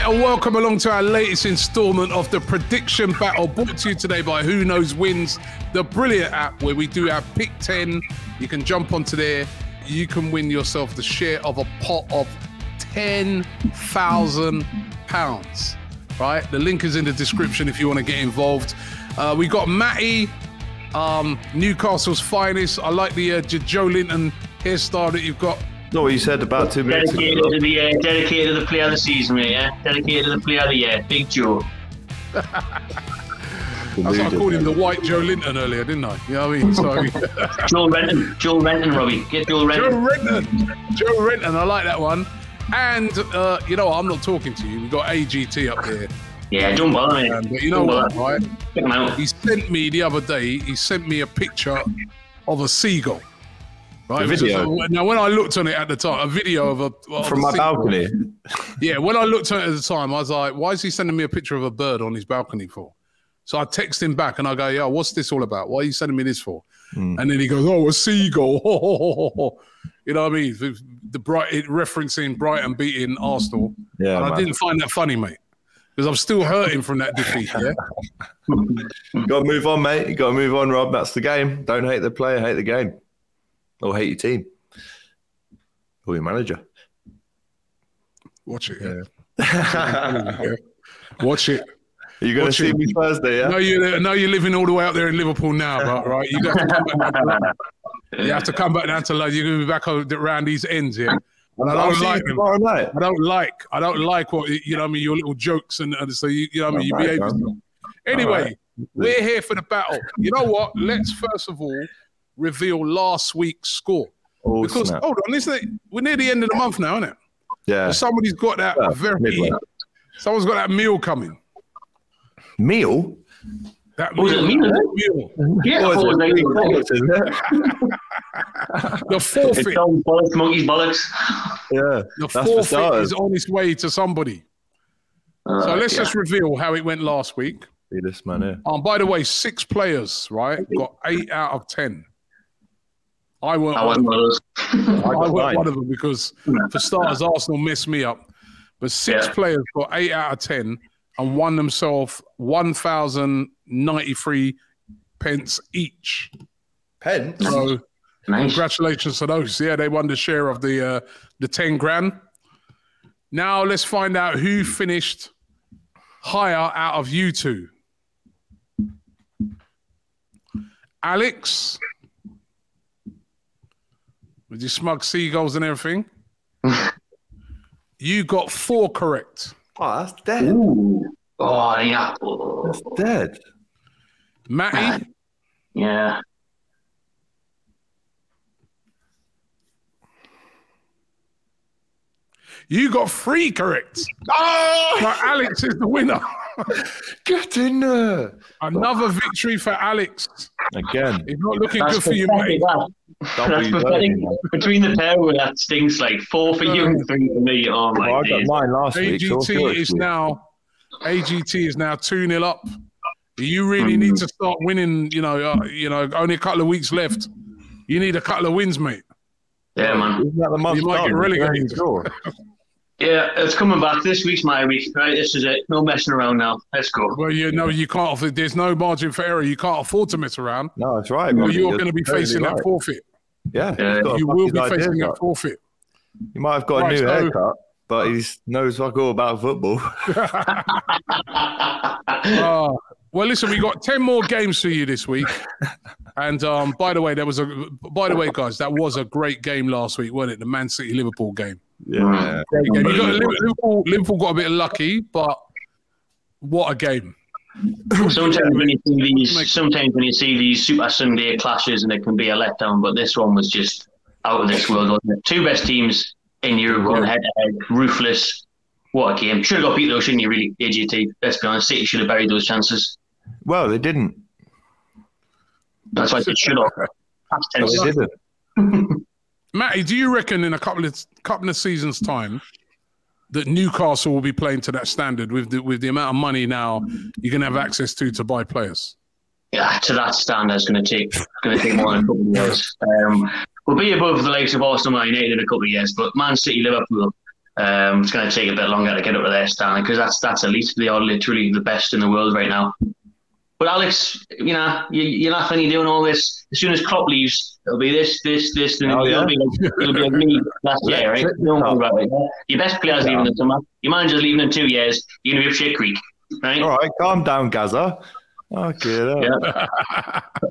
right, and welcome along to our latest instalment of the Prediction Battle, brought to you today by Who Knows Wins, the brilliant app where we do our Pick 10. You can jump onto there. You can win yourself the share of a pot of £10,000. Right, the link is in the description if you want to get involved. We got Matty, Newcastle's finest. I like the Joe Linton hairstyle that you've got. Not what you said about 2 minutes ago. Dedicated to the player of the season, mate, yeah? Dedicated to the player of the year. Big Joe. That's what I called him, the white Joe Linton earlier, didn't I? You know what I mean? Sorry. Joel Renton, Robbie. Get Joel Renton. Joe Renton, I like that one. And, you know what, I'm not talking to you. We've got AGT up here. Yeah, don't bother me. But you know what, right? He sent me the other day, he sent me a picture of a seagull. Right? A video? Now, when I looked on it at the time, a video of a... From my balcony? Yeah, when I looked on it at the time, I was like, why is he sending me a picture of a bird on his balcony for? So I text him back and I go, yo, what's this all about? What are you sending me this for? And then he goes, oh, a seagull. You know what I mean? Referencing Brighton beating Arsenal. Yeah, and I didn't find that funny, mate. Because I'm still hurting from that defeat, yeah? You got to move on, mate. You got to move on, Rob. That's the game. Don't hate the player, hate the game. Or hate your team. Or your manager. Watch it, yeah. Watch it. Are you going to see me Thursday, yeah? No, you're living all the way out there in Liverpool now, right? You have to come back down to London. You have to come back down to London. You're going to be back around these ends, yeah? And I don't like them. I don't like what, you know what I mean, your little jokes and so, you know what I mean, you behave yourself. Anyway, we're here for the battle. You know what? Let's first of all reveal last week's score. Oh, because, snap. hold on, we're near the end of the month now, isn't it? Yeah. So somebody's got that someone's got that meal coming. Meal? That meal. Yeah. The forfeit. Bollocks, monkeys, bollocks. Yeah. The forfeit is on its way to somebody. So let's just reveal how it went last week. Be this man here. By the way, 6 players, right, got 8 out of 10. I weren't one of those. I weren't one of them because, for starters, Arsenal messed me up. But 6 players got 8 out of 10 and won themselves 1,093 pence each. Pence? So, congratulations to those. Yeah, they won the share of the 10 grand. Now let's find out who finished higher out of you two. Alex, with your smug seagulls and everything, you got 4 correct. Oh, that's dead. Ooh. Oh, yeah. That's dead. Matty? Yeah. You got 3 correct. Oh! Now Alex is the winner. Get in there. Another victory for Alex. Again. It's not looking good for you, mate. That's pathetic. Between the pair of us, that stinks like 4 for you and 3 for me. Oh, my I got mine last week. AGT is now 2-0 up. You really need to start winning, you know, only a couple of weeks left. You need a couple of wins, mate. Yeah, man. Isn't that the month you might get relegated. Yeah, it's coming back. This week's my week, right? This is it. No messing around now. Let's go. Well, you know, you can't. There's no margin for error. You can't afford to mess around. No, that's right. You're going to be facing that forfeit. Yeah. You will be facing that forfeit. He might have got a new haircut, but he knows fuck all about football. Well, listen, we got 10 more games for you this week. And by the way, guys, that was a great game last week, wasn't it? The Man City Liverpool game. Yeah. Great game. Liverpool got a bit lucky, but what a game. Sometimes when you see these Super Sunday clashes, and it can be a letdown, but this one was just out of this world, wasn't it? 2 best teams in Europe going head-to-head, ruthless. What a game. Should have got beat though, shouldn't you, really, AGT? Let's be honest, City should have buried those chances. Well, they didn't. That's why they should have. They didn't. Matty, do you reckon in a couple of seasons' time that Newcastle will be playing to that standard with the amount of money now you can have access to buy players? Yeah, to that standard, it's going to take more than a couple of years. We'll be above the likes of Arsenal, Man United in a couple of years, but Man City, Liverpool, It's going to take a bit longer to get up to their standard because that's elite. They are literally the best in the world right now. But Alex, you're laughing, you're doing all this. As soon as Klopp leaves, it'll be this, and it'll be like me last year, right? Don't worry about it. Your best player's leaving in summer. Your manager's leaving in 2 years. You're going to be up shit creek, right? All right, calm down, Gaza. Okay. Yeah.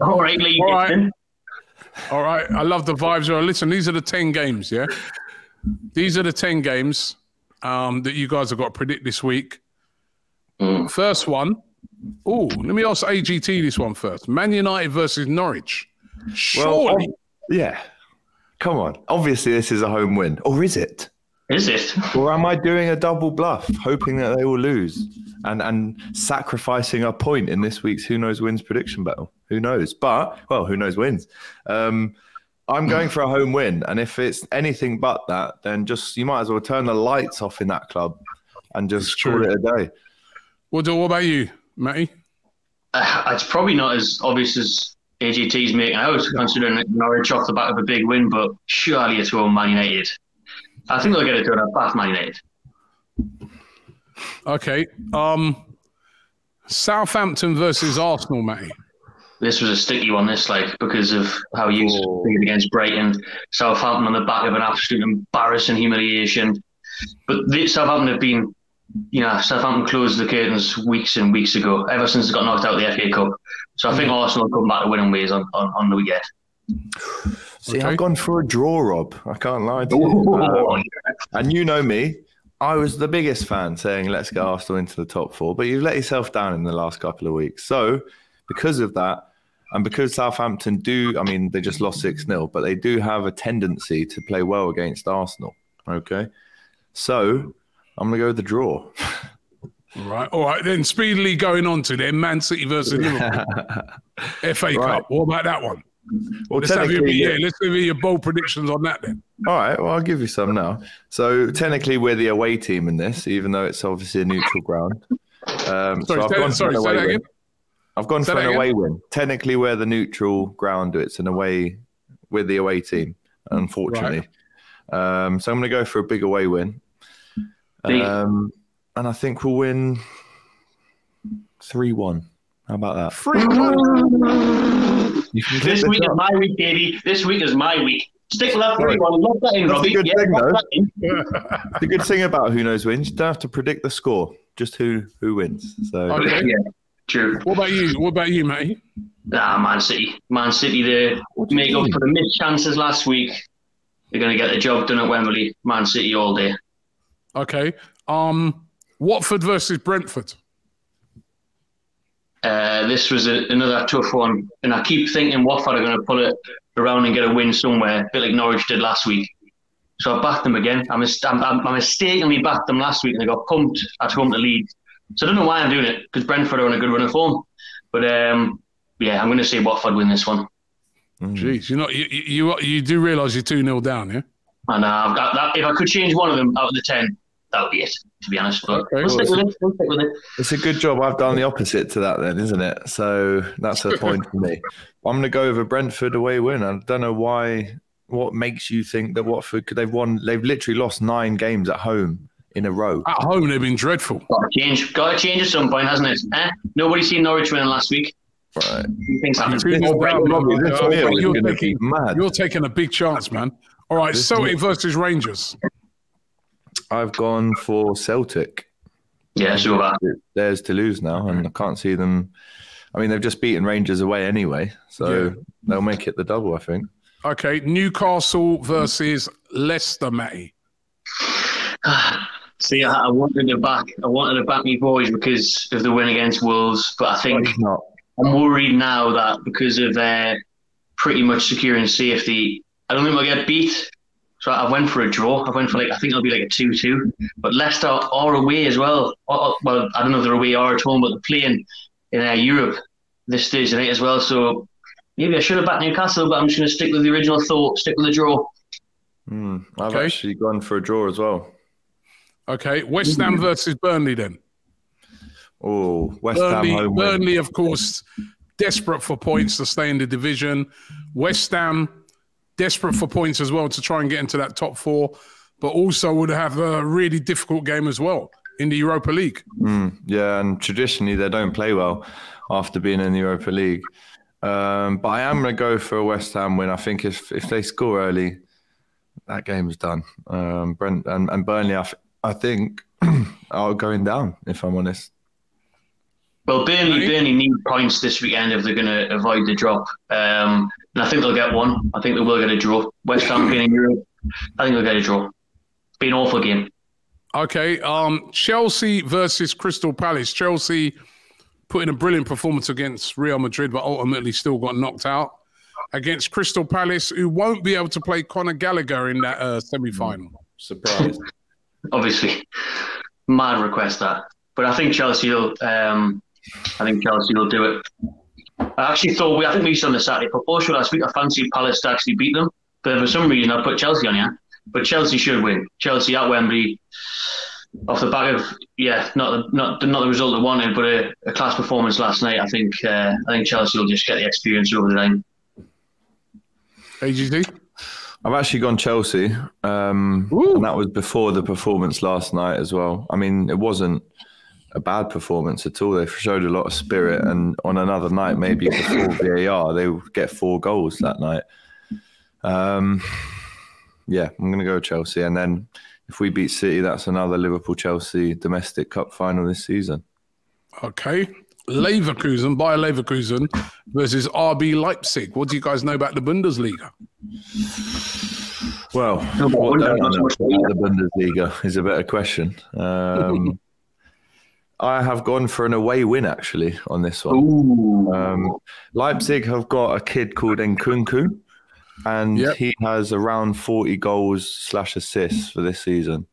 All right, leave it then. All right, I love the vibes. Listen, these are the 10 games, yeah? These are the 10 games that you guys have got to predict this week. First one. Oh, let me ask AGT this one first. Man United versus Norwich. Surely. Well, yeah. Come on. Obviously, this is a home win. Or is it? Is it? Or am I doing a double bluff, hoping that they will lose and sacrificing a point in this week's Who Knows Wins prediction battle? Who knows? But, well, who knows wins? I'm going for a home win. And if it's anything but that, then you might as well turn the lights off in that club and just call it a day. What about you, Matty? It's probably not as obvious as AGT's making out, considering Norwich off the back of a big win, but surely it's going Man United. I think they'll get it done at back Man United. Okay. Southampton versus Arsenal, Matty. This was a sticky one, because of how you played against Brighton. Southampton on the back of an absolute embarrassing humiliation. But Southampton have been, Southampton closed the curtains weeks and weeks ago, ever since they got knocked out of the FA Cup. So I think Arsenal will come back to winning ways on the weekend. See, I've gone for a draw, Rob. I can't lie to you. And you know me. I was the biggest fan saying, let's get Arsenal into the top 4. But you've let yourself down in the last couple of weeks. So because of that, and because Southampton they just lost 6-0, but they do have a tendency to play well against Arsenal. Okay. So I'm going to go with the draw. All right. Then speedily going on to then Man City versus Liverpool. FA Cup. What about that one? Well, let's have your bold predictions on that then. All right. Well, I'll give you some now. So technically, we're the away team in this, even though it's obviously a neutral ground. I've gone for an away win. Technically, we're the neutral ground. It's an away. We're the away team, unfortunately. Right. So I'm going to go for a big away win. And I think we'll win 3-1. How about that? 3-1. This week is my week, baby. This week is my week. Stick with that 3-1. Lock that in, Robbie. That's a good thing, though. The good thing about Who Knows Wins, you don't have to predict the score, just who wins. So okay. Yeah, true. What about you, Matty? Man City. Man City, they make up for the missed chances last week. They're going to get the job done at Wembley. Man City all day. Okay. Watford versus Brentford. This was another tough one, and I keep thinking Watford are going to pull it around and get a win somewhere, a bit like Norwich did last week. So I backed them again. I mistakenly backed them last week, and they got pumped at home to Leeds. So I don't know why I'm doing it, because Brentford are on a good run of form. But I'm going to say Watford win this one. Jeez, you do realise you're 2-0 down, yeah? And I've got that. If I could change one of them out of the 10, that would be it, to be honest. But we'll stick with it. It's a good job I've done the opposite to that then, isn't it? So that's a point for me. I'm going to go with a Brentford away win. I don't know why. What makes you think that Watford, they've literally lost 9 games at home in a row. At home, they've been dreadful. Got to change at some point, hasn't it? Nobody's seen Norwich winning last week. Right. You're taking a big chance, man. All right, Celtic versus Rangers. I've gone for Celtic. Yeah, sure. Theirs to lose now, and I can't see them. I mean, they've just beaten Rangers away anyway, so they'll make it the double, I think. Okay, Newcastle versus Leicester, Matty. See, I wanted to back my boys because of the win against Wolves, but I think I'm worried now that because of their pretty much securing safety, I don't think they'll get beat. So I went for a draw. I think it'll be like a 2-2. But Leicester are away as well. Well, I don't know if they're away or at home, but they're playing in Europe this Thursday night as well. So maybe I should have backed Newcastle, but I'm just going to stick with the original thought, stick with the draw. I've actually gone for a draw as well. Okay, West Ham versus Burnley then. Oh, West Ham home Burnley, of course, desperate for points to stay in the division. West Ham, desperate for points as well to try and get into that top 4. but also would have a really difficult game as well in the Europa League. Yeah, and traditionally they don't play well after being in the Europa League. But I am going to go for a West Ham win. I think if they score early, that game's done. Brent and Burnley, I think are going down, if I'm honest. Well, Burnley need points this weekend if they're going to avoid the drop. And I think they'll get one. I think they will get a draw. West Ham being in Europe, I think they'll get a draw. It's been an awful game. Okay, Chelsea versus Crystal Palace. Chelsea put in a brilliant performance against Real Madrid, but ultimately still got knocked out. Against Crystal Palace, who won't be able to play Conor Gallagher in that semi-final. Surprise. Obviously. Mad request that. But I think Chelsea will do it. I think we said on the Saturday football show last week, I fancied Palace to actually beat them. But for some reason, I put Chelsea on here. But Chelsea should win. Chelsea at Wembley, off the back of not the result they wanted, but a class performance last night. I think Chelsea will just get the experience over the line. AGT? I've actually gone Chelsea, and that was before the performance last night as well. I mean, it wasn't a bad performance at all. They showed a lot of spirit, and on another night, maybe before VAR, they would get 4 goals that night. Yeah, I'm going to go Chelsea. And then if we beat City, that's another Liverpool-Chelsea domestic cup final this season. Okay. Leverkusen, Bayer Leverkusen versus RB Leipzig. What do you guys know about the Bundesliga? Well, what don't I know about the Bundesliga is a better question. I have gone for an away win, actually, on this one. Leipzig have got a kid called Nkunku. And he has around 40 goals/assists for this season.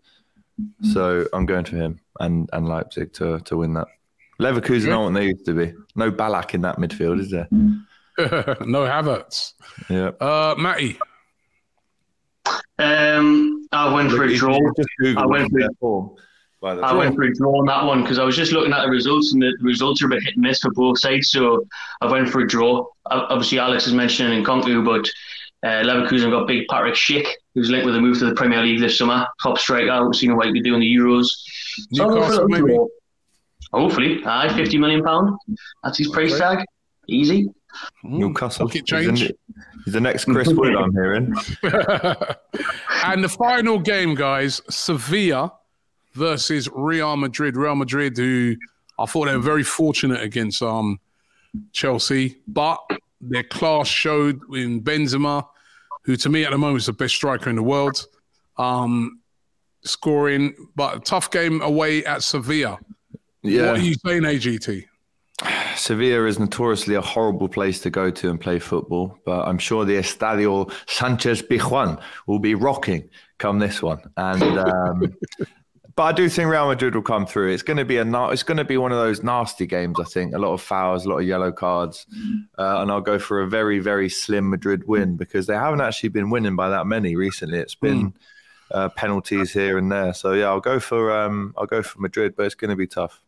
So I'm going for him and Leipzig to win that. Leverkusen aren't what they used to be. No Ballack in that midfield, is there? No Havertz. Yeah. Matty? I went for a draw. I went for a draw on that one because I was just looking at the results, and the results are a bit hit and miss for both sides. So I went for a draw. Obviously, Alex is mentioning Nkunku, but Leverkusen got big Patrick Schick, who's linked with a move to the Premier League this summer. Top striker. We've seen what he could do in the Euros. Newcastle, maybe? Hopefully. £50 million. That's his price tag. Easy. Newcastle. Change. He's the next Chris Wood, I'm hearing. And the final game, guys, Sevilla versus Real Madrid. Real Madrid, who I thought they were very fortunate against Chelsea, but their class showed in Benzema, who to me at the moment is the best striker in the world, scoring. But a tough game away at Sevilla. Yeah. What are you saying, AGT? Sevilla is notoriously a horrible place to go to and play football, but I'm sure the Estadio Sanchez Pizjuan will be rocking come this one. And but I do think Real Madrid will come through. It's going to be one of those nasty games, I think. A lot of fouls, a lot of yellow cards. And I'll go for a very, very slim Madrid win because they haven't actually been winning by that many recently. It's been penalties here and there. So yeah, I'll go for Madrid, but it's going to be tough.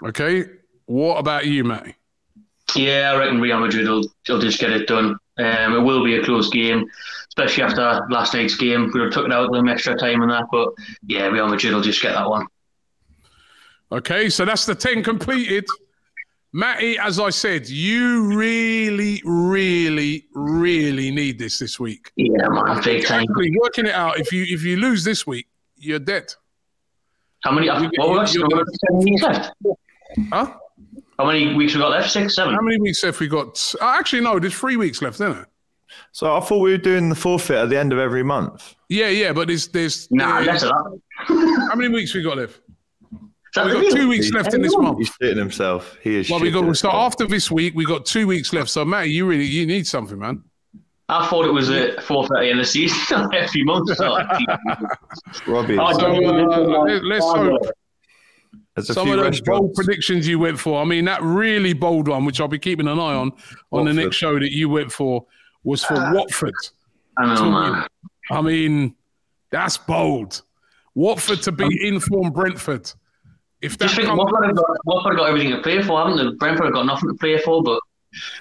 Okay. What about you, Matty? Yeah, I reckon Real Madrid will just get it done. It will be a close game, especially after last night's game. We took it out with extra time and that, but yeah, Real Madrid will just get that one. Okay, so that's the 10 completed. Matty, as I said, you really, really, really need this week. Yeah, man, big time. Working it out, if you lose this week, you're dead. How many? What was 7 weeks left? Huh? How many weeks we got left? 6, 7? How many weeks have we got? Actually, no, there's 3 weeks left, isn't it? So I thought we were doing the forfeit at the end of every month. Yeah, but there's less of that. How many weeks we got left? We've got 2 weeks left in this month. He's shitting himself. He is. Well, so after this week, we got 2 weeks left. So, Matty, you need something, man. I thought it was a forfeit in the season every month. So Robbie. Let's hope. Some of those bold predictions you went for. I mean, that really bold one, which I'll be keeping an eye on the next show that you went for, was for Watford. I know, man. I mean, that's bold. Watford to beat informed Brentford. If that Watford got everything to play for, haven't they? Brentford have got nothing to play for, but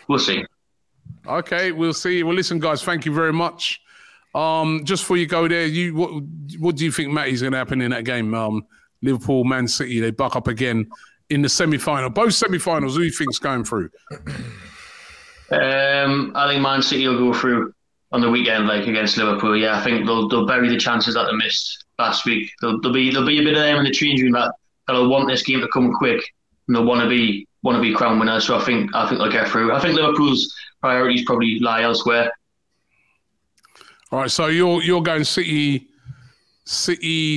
we'll see. Okay, we'll see. Well, listen, guys, thank you very much. Just before you go there, what do you think, Matty's going to happen in that game? Liverpool, Man City, they buck up again in the semi-final. Both semi-finals, who do you think's going through? I think Man City will go through on the weekend, like against Liverpool. Yeah, I think they'll bury the chances that they missed last week. There'll be a bit of them in the change room that'll want this game to come quick, and they'll want to be crown winners. So I think they'll get through. I think Liverpool's priorities probably lie elsewhere. All right, so you're going City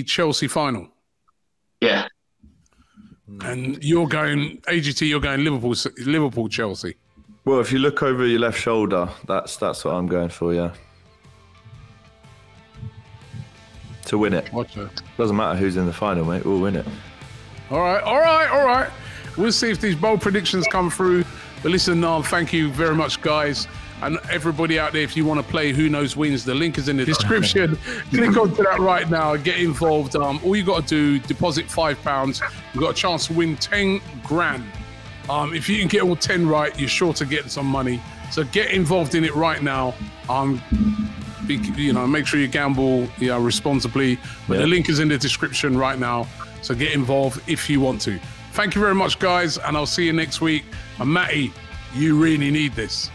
Chelsea final. Yeah. And you're going AGT. You're going Liverpool Chelsea. Well, if you look over your left shoulder, that's what I'm going for. Yeah. To win it. Doesn't matter who's in the final, mate. We'll win it. All right. We'll see if these bold predictions come through. But listen, thank you very much, guys. And everybody out there, if you want to play Who Knows Wins, the link is in the description. Click onto that right now and get involved. All you got to do, deposit £5. You've got a chance to win 10 grand. If you can get all 10 right, you're sure to get some money. So get involved in it right now. Make sure you gamble responsibly. But the link is in the description right now. So get involved if you want to. Thank you very much, guys. And I'll see you next week. And Matty, you really need this.